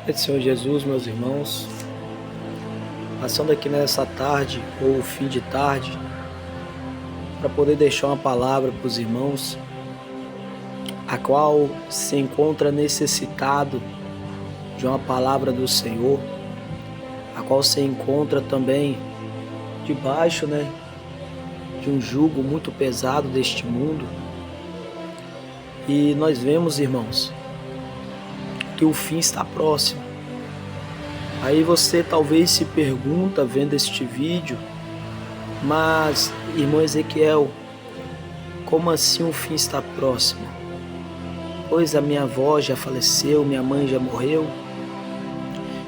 É Senhor Jesus, meus irmãos, passando aqui nessa tarde ou fim de tarde para poder deixar uma palavra para os irmãos, a qual se encontra necessitado de uma palavra do Senhor, a qual se encontra também debaixo, de um jugo muito pesado deste mundo. E nós vemos, irmãos, que o fim está próximo. Aí você talvez se pergunta vendo este vídeo, mas, irmão Ezequiel, como assim o fim está próximo? Pois a minha avó já faleceu, minha mãe já morreu,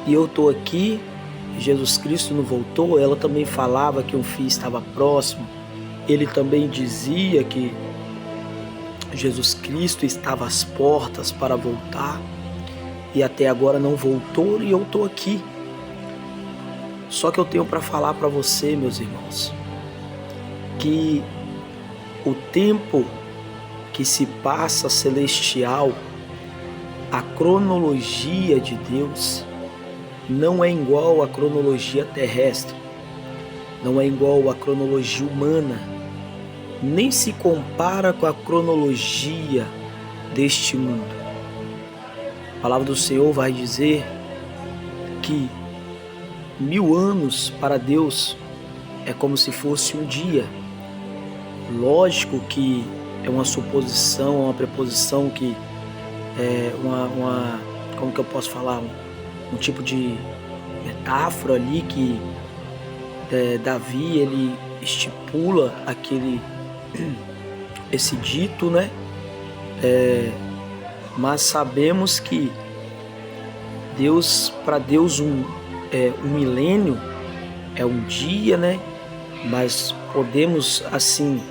e eu estou aqui, Jesus Cristo não voltou. Ela também falava que o fim estava próximo, ele também dizia que Jesus Cristo estava às portas para voltar, e até agora não voltou, e eu estou aqui. Só que eu tenho para falar para você, meus irmãos, que o tempo que se passa celestial, a cronologia de Deus, não é igual à cronologia terrestre, não é igual à cronologia humana, nem se compara com a cronologia deste mundo. A palavra do Senhor vai dizer que 1000 anos para Deus é como se fosse um dia. Lógico que é uma suposição, uma preposição que é como que eu posso falar, um tipo de metáfora ali que Davi ele estipula esse dito, mas sabemos que para Deus um milênio é um dia, mas podemos assim,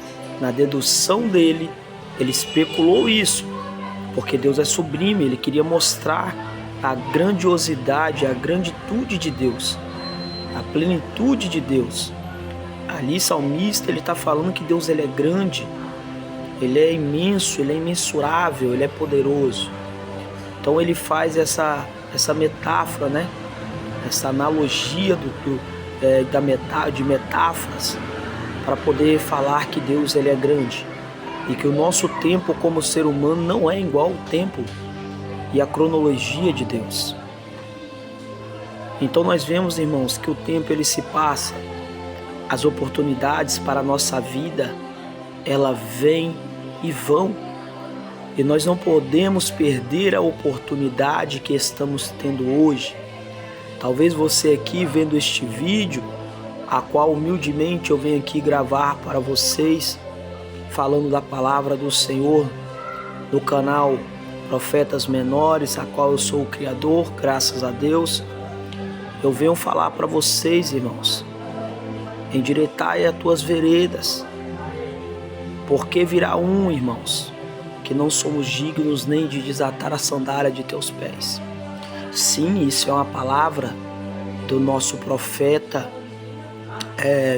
na dedução dele, ele especulou isso, porque Deus é sublime, ele queria mostrar a grandiosidade, a granditude de Deus, a plenitude de Deus. Ali, salmista, ele está falando que Deus ele é grande, ele é imenso, ele é imensurável, ele é poderoso. Então ele faz essa metáfora, essa analogia de metáforas para poder falar que Deus ele é grande e que o nosso tempo como ser humano não é igual ao tempo e a cronologia de Deus. Então nós vemos, irmãos, que o tempo ele se passa, as oportunidades para a nossa vida, ela vem e vão, e nós não podemos perder a oportunidade que estamos tendo hoje. Talvez você aqui vendo este vídeo, a qual humildemente eu venho aqui gravar para vocês, falando da palavra do Senhor, no canal Profetas Menores, a qual eu sou o criador, graças a Deus. Eu venho falar para vocês, irmãos, endireitai as tuas veredas, porque virá irmãos, que não somos dignos nem de desatar a sandália de teus pés. Sim, isso é uma palavra do nosso profeta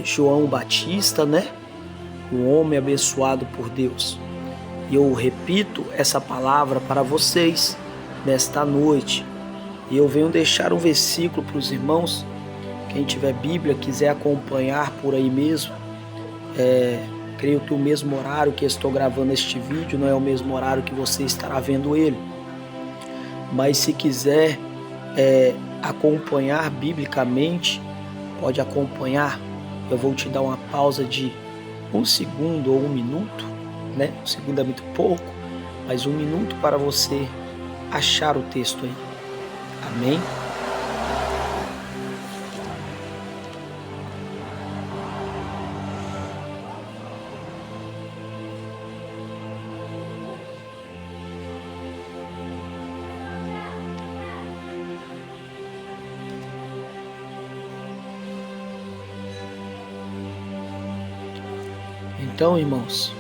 João Batista, um homem abençoado por Deus. E eu repito essa palavra para vocês nesta noite. E eu venho deixar um versículo para os irmãos. Quem tiver Bíblia, quiser acompanhar por aí mesmo. Creio que o mesmo horário que estou gravando este vídeo não é o mesmo horário que você estará vendo ele. Mas se quiser acompanhar biblicamente, pode acompanhar. Eu vou te dar uma pausa de 1 segundo ou 1 minuto, 1 segundo é muito pouco, mas 1 minuto para você achar o texto aí. Amém? Então, irmãos,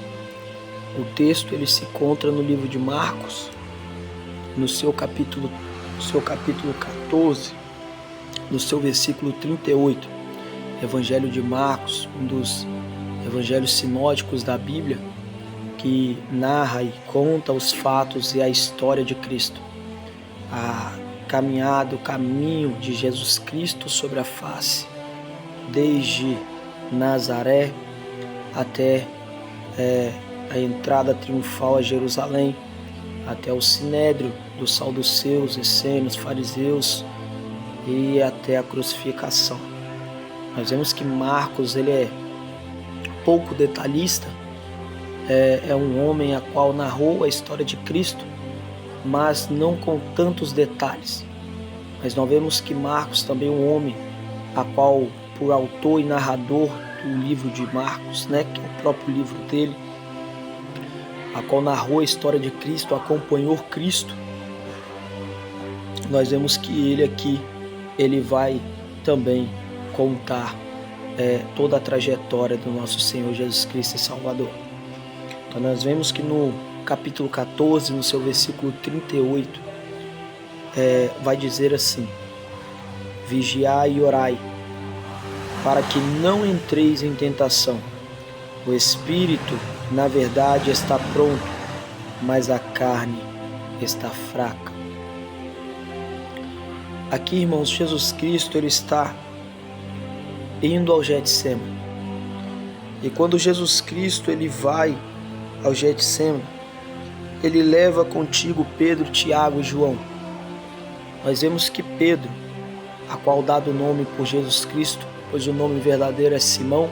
o texto ele se encontra no livro de Marcos, no seu capítulo 14, no seu versículo 38. Evangelho de Marcos, um dos evangelhos sinóticos da Bíblia, que narra e conta os fatos e a história de Cristo. caminhado o caminho de Jesus Cristo sobre a face, desde Nazaré até a entrada triunfal a Jerusalém, até o sinédrio dos saduceus, essênios, fariseus e até a crucificação. Nós vemos que Marcos ele é pouco detalhista, é um homem a qual narrou a história de Cristo, mas não com tantos detalhes. Mas nós vemos que Marcos também é um homem a qual, por autor e narrador do livro de Marcos, né, que é o próprio livro dele, a qual narrou a história de Cristo, acompanhou Cristo, nós vemos que ele aqui, ele vai também contar toda a trajetória do nosso Senhor Jesus Cristo e Salvador. Então nós vemos que no capítulo 14, no seu versículo 38, vai dizer assim: vigiai e orai, para que não entreis em tentação. O espírito, na verdade, está pronto, mas a carne está fraca. Aqui, irmãos, Jesus Cristo ele está indo ao Getsemane. E quando Jesus Cristo ele vai ao Getsemane, ele leva contigo Pedro, Tiago e João. Nós vemos que Pedro, a qual dado o nome por Jesus Cristo, pois o nome verdadeiro é Simão.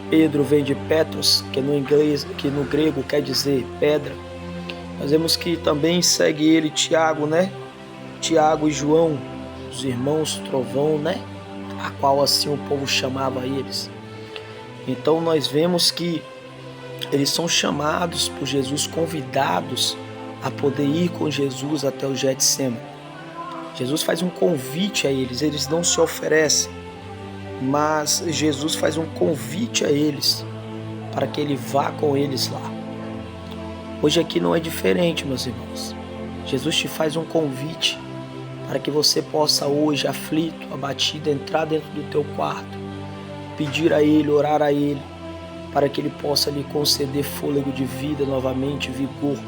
Pedro vem de Petros, que no grego quer dizer pedra. Nós vemos que também segue ele Tiago, né? Tiago e João, os irmãos trovão, né? A qual assim o povo chamava eles. Então nós vemos que eles são chamados por Jesus, convidados a poder ir com Jesus até o Getsemane. Jesus faz um convite a eles, eles não se oferecem, mas Jesus faz um convite a eles para que ele vá com eles lá. Hoje aqui não é diferente, meus irmãos. Jesus te faz um convite para que você possa hoje, aflito, abatido, entrar dentro do teu quarto, pedir a Ele, orar a Ele, para que Ele possa lhe conceder fôlego de vida novamente, vigor.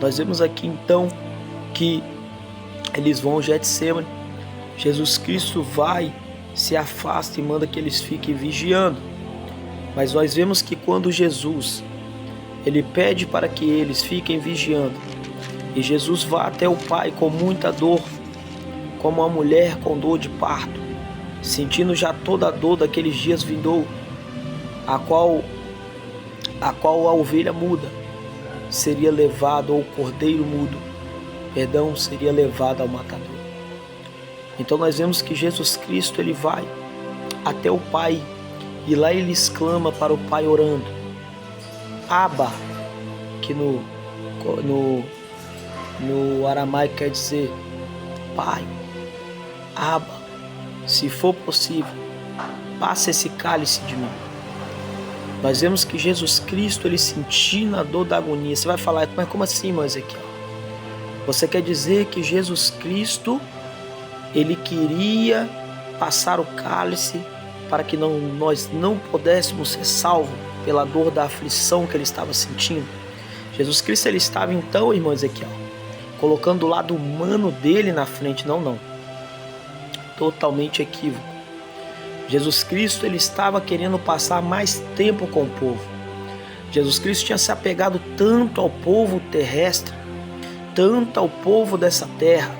Nós vemos aqui então que eles vão ao Getsemane, Jesus Cristo vai, se afasta e manda que eles fiquem vigiando. Mas nós vemos que quando Jesus ele pede para que eles fiquem vigiando, e Jesus vai até o Pai com muita dor, como uma mulher com dor de parto, sentindo já toda a dor daqueles dias vindouro, a qual a ovelha muda seria levada, ou o cordeiro mudo, seria levado ao matador. Então nós vemos que Jesus Cristo ele vai até o Pai, e lá ele exclama para o Pai orando, Abba, que no aramaico quer dizer Pai. Abba, se for possível, passa esse cálice de mim. Nós vemos que Jesus Cristo ele sentindo a dor da agonia. Você vai falar, mas como assim, irmão Ezequiel? Você quer dizer que Jesus Cristo ele queria passar o cálice para que nós não pudéssemos ser salvos pela dor da aflição que ele estava sentindo? Jesus Cristo ele estava então, irmão Ezequiel, colocando o lado humano dele na frente. Não. Totalmente equívoco. Jesus Cristo ele estava querendo passar mais tempo com o povo. Jesus Cristo tinha se apegado tanto ao povo terrestre, tanto ao povo dessa terra,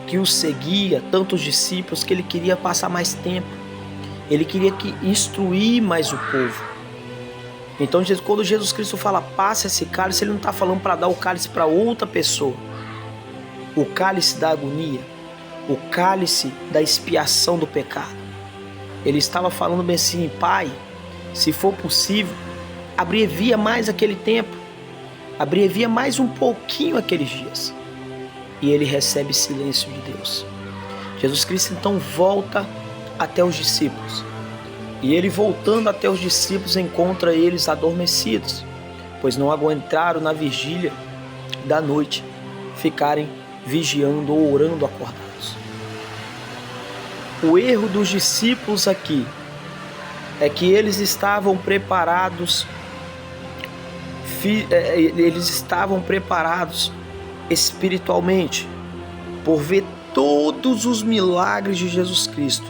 que o seguia, tantos discípulos, que ele queria passar mais tempo. Ele queria instruir mais o povo. Então, quando Jesus Cristo fala, passa esse cálice, ele não está falando para dar o cálice para outra pessoa. O cálice da agonia, o cálice da expiação do pecado. Ele estava falando bem assim, Pai, se for possível, abrevia mais aquele tempo, abrevia mais um pouquinho aqueles dias. E ele recebe silêncio de Deus. Jesus Cristo então volta até os discípulos. E ele voltando até os discípulos encontra eles adormecidos, pois não aguentaram na vigília da noite ficarem vigiando ou orando acordados. O erro dos discípulos aqui é que eles estavam preparados espiritualmente, por ver todos os milagres de Jesus Cristo,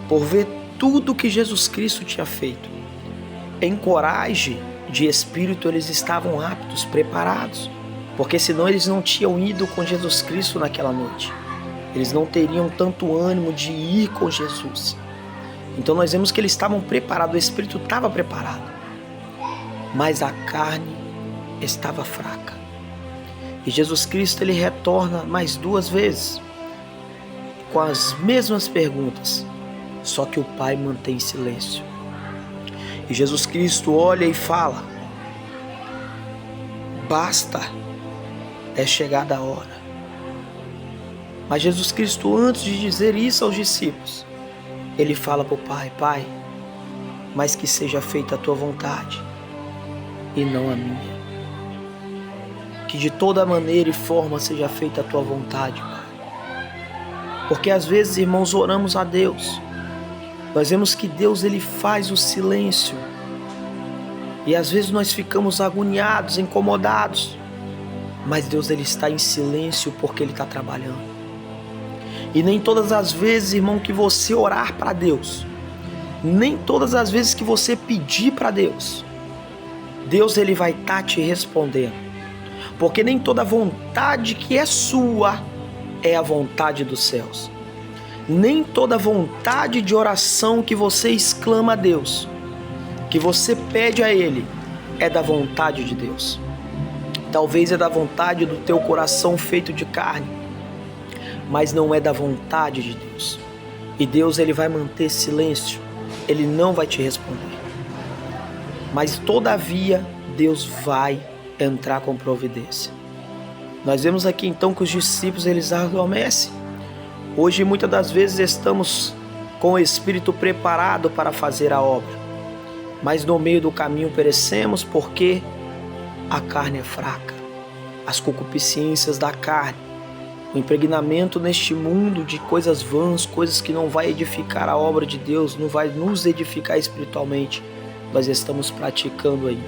por ver tudo que Jesus Cristo tinha feito. Em coragem de espírito eles estavam aptos, preparados, porque senão eles não tinham ido com Jesus Cristo naquela noite. Eles não teriam tanto ânimo de ir com Jesus. Então nós vemos que eles estavam preparados, o espírito estava preparado, mas a carne estava fraca. E Jesus Cristo ele retorna mais 2 vezes com as mesmas perguntas, só que o Pai mantém silêncio. E Jesus Cristo olha e fala: basta, é chegada a hora. Mas Jesus Cristo, antes de dizer isso aos discípulos, ele fala para o Pai: Pai, mas que seja feita a tua vontade e não a minha. Que de toda maneira e forma seja feita a tua vontade, Pai. Porque às vezes, irmãos, oramos a Deus. Nós vemos que Deus ele faz o silêncio. E às vezes nós ficamos agoniados, incomodados. Mas Deus ele está em silêncio porque ele está trabalhando. E nem todas as vezes, irmão, que você orar para Deus, nem todas as vezes que você pedir para Deus, Deus ele vai estar te respondendo. Porque nem toda vontade que é sua é a vontade dos céus. Nem toda vontade de oração que você exclama a Deus, que você pede a Ele, é da vontade de Deus. Talvez é da vontade do teu coração feito de carne, mas não é da vontade de Deus. E Deus ele vai manter silêncio, Ele não vai te responder. Mas todavia Deus vai entrar com providência. Nós vemos aqui então que os discípulos eles adormecem. Hoje muitas das vezes estamos com o espírito preparado para fazer a obra, mas no meio do caminho perecemos porque a carne é fraca, as concupiscências da carne, o impregnamento neste mundo de coisas vãs, coisas que não vai edificar a obra de Deus, não vai nos edificar espiritualmente, nós estamos praticando aí.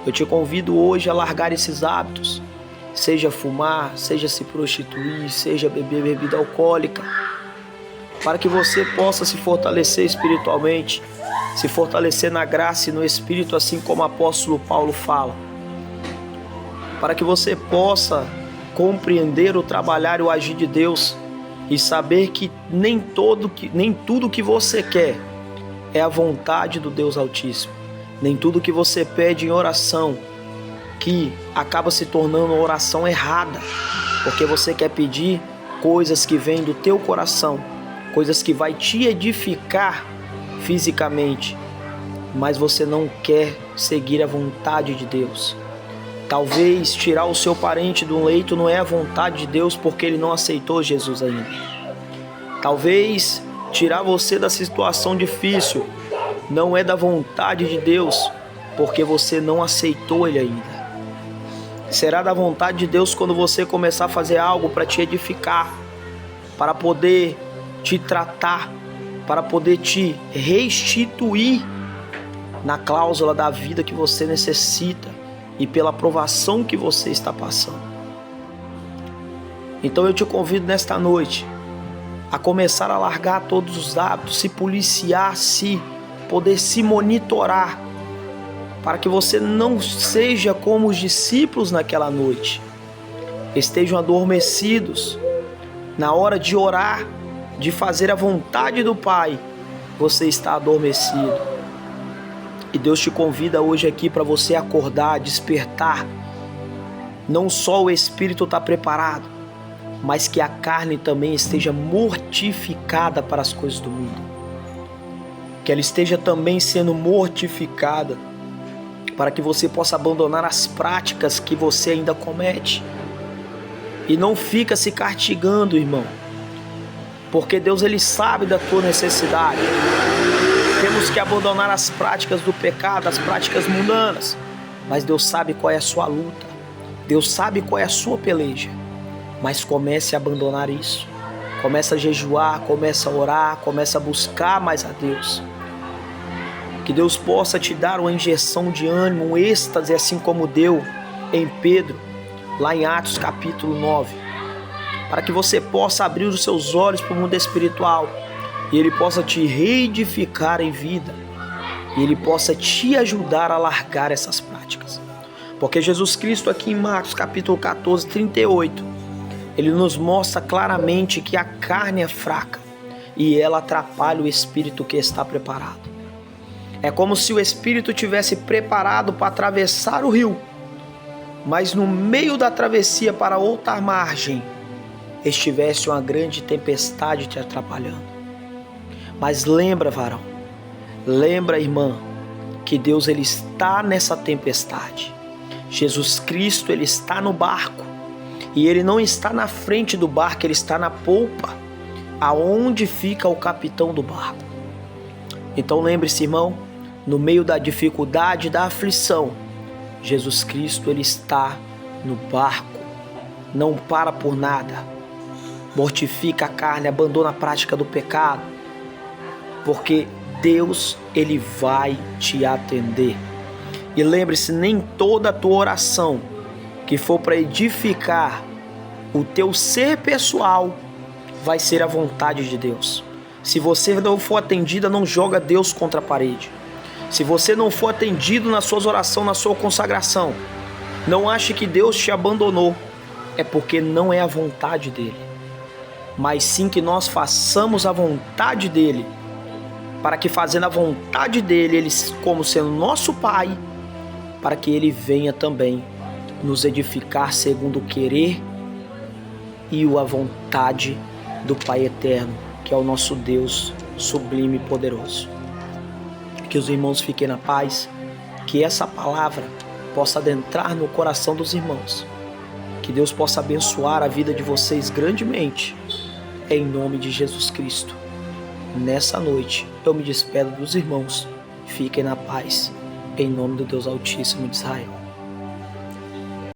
Eu te convido hoje a largar esses hábitos, seja fumar, seja se prostituir, seja beber bebida alcoólica, para que você possa se fortalecer espiritualmente, se fortalecer na graça e no Espírito, assim como o apóstolo Paulo fala, para que você possa compreender o trabalhar e o agir de Deus e saber que nem tudo que você quer é a vontade do Deus Altíssimo, nem tudo que você pede em oração que acaba se tornando uma oração errada, porque você quer pedir coisas que vêm do teu coração, coisas que vai te edificar fisicamente, mas você não quer seguir a vontade de Deus. Talvez tirar o seu parente do leito não é a vontade de Deus porque ele não aceitou Jesus ainda. Talvez tirar você da situação difícil não é da vontade de Deus porque você não aceitou Ele ainda. Será da vontade de Deus quando você começar a fazer algo para te edificar, para poder te tratar, para poder te restituir na cláusula da vida que você necessita e pela provação que você está passando. Então eu te convido nesta noite a começar a largar todos os hábitos, se policiar, poder se monitorar, para que você não seja como os discípulos naquela noite, estejam adormecidos. Na hora de orar, de fazer a vontade do Pai, você está adormecido. E Deus te convida hoje aqui para você acordar, despertar. Não só o espírito está preparado, mas que a carne também esteja mortificada para as coisas do mundo. Que ela esteja também sendo mortificada, para que você possa abandonar as práticas que você ainda comete. E não fica se castigando, irmão, porque Deus ele sabe da tua necessidade. Temos que abandonar as práticas do pecado, as práticas mundanas, mas Deus sabe qual é a sua luta, Deus sabe qual é a sua peleja. Mas comece a abandonar isso, comece a jejuar, comece a orar, comece a buscar mais a Deus. Que Deus possa te dar uma injeção de ânimo, um êxtase, assim como deu em Pedro, lá em Atos capítulo 9. para que você possa abrir os seus olhos para o mundo espiritual e Ele possa te reedificar em vida e Ele possa te ajudar a largar essas práticas. Porque Jesus Cristo aqui em Marcos capítulo 14, 38, Ele nos mostra claramente que a carne é fraca e ela atrapalha o espírito que está preparado. É como se o espírito tivesse preparado para atravessar o rio, mas no meio da travessia para outra margem estivesse uma grande tempestade te atrapalhando. Mas lembra, varão, lembra, irmã, que Deus ele está nessa tempestade. Jesus Cristo ele está no barco e ele não está na frente do barco, ele está na polpa, aonde fica o capitão do barco. Então lembre-se, irmão, no meio da dificuldade, da aflição, Jesus Cristo ele está no barco, não para por nada. Mortifica a carne, abandona a prática do pecado, porque Deus ele vai te atender. E lembre-se, nem toda a tua oração que for para edificar o teu ser pessoal vai ser a vontade de Deus. Se você não for atendida, não joga Deus contra a parede. Se você não for atendido nas suas orações, na sua consagração, não ache que Deus te abandonou. É porque não é a vontade dele. Mas sim que nós façamos a vontade dele. Para que fazendo a vontade dele, ele como sendo nosso Pai, para que ele venha também nos edificar segundo o querer e a vontade do Pai eterno, que é o nosso Deus sublime e poderoso. Que os irmãos fiquem na paz, que essa palavra possa adentrar no coração dos irmãos, que Deus possa abençoar a vida de vocês grandemente, em nome de Jesus Cristo. Nessa noite eu me despedo dos irmãos, fiquem na paz, em nome do Deus Altíssimo de Israel.